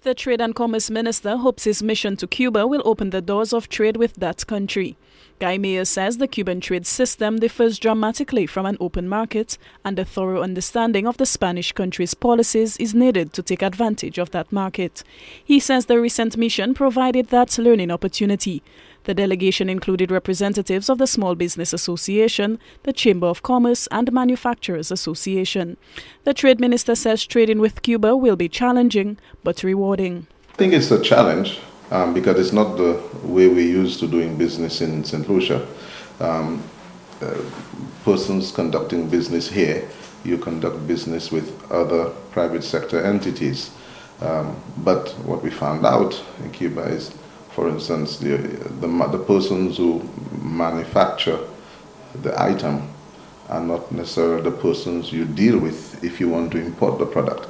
The Trade and Commerce Minister hopes his mission to Cuba will open the doors of trade with that country. Guy Mayer says the Cuban trade system differs dramatically from an open market, and a thorough understanding of the Spanish country's policies is needed to take advantage of that market. He says the recent mission provided that learning opportunity. The delegation included representatives of the Small Business Association, the Chamber of Commerce, and Manufacturers Association. The Trade Minister says trading with Cuba will be challenging but rewarding. I think it's a challenge because it's not the way we're used to doing business in St. Lucia. Persons conducting business here, you conduct business with other private sector entities. But what we found out in Cuba is, for instance, the persons who manufacture the item are not necessarily the persons you deal with if you want to import the product.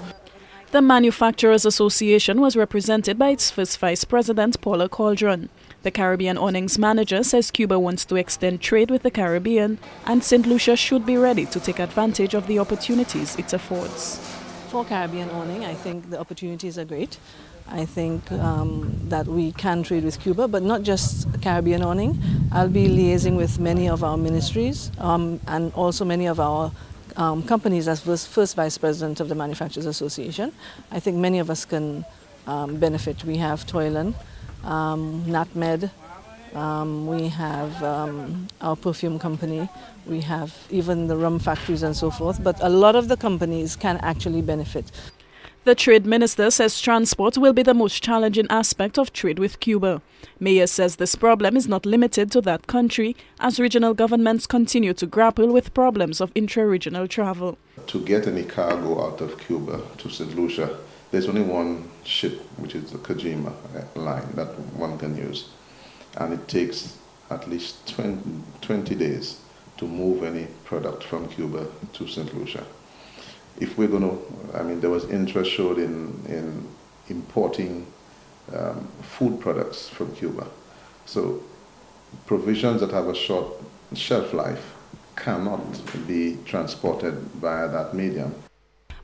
The Manufacturers Association was represented by its first Vice President, Paula Caldron. The Caribbean Earnings Manager says Cuba wants to extend trade with the Caribbean, and St. Lucia should be ready to take advantage of the opportunities it affords. For Caribbean owning, I think the opportunities are great. I think that we can trade with Cuba, but not just Caribbean owning. I'll be liaising with many of our ministries and also many of our companies as first Vice President of the Manufacturers Association. I think many of us can benefit. We have Toylan, NatMed, we have our perfume company, we have even the rum factories and so forth, but a lot of the companies can actually benefit. The Trade Minister says transport will be the most challenging aspect of trade with Cuba. Mayer says this problem is not limited to that country, as regional governments continue to grapple with problems of intra-regional travel. To get any cargo out of Cuba to St. Lucia, there's only one ship, which is the Kojima line that one can use. And it takes at least 20 days to move any product from Cuba to St. Lucia. If we're going to, there was interest showed in importing food products from Cuba. So provisions that have a short shelf life cannot be transported via that medium.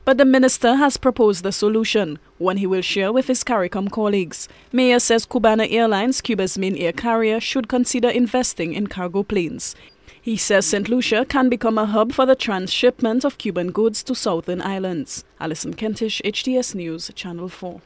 But the minister has proposed a solution, one he will share with his CARICOM colleagues. Mayer says Cubana Airlines, Cuba's main air carrier, should consider investing in cargo planes. He says St. Lucia can become a hub for the transshipment of Cuban goods to southern islands. Alison Kentish, HTS News, Channel 4.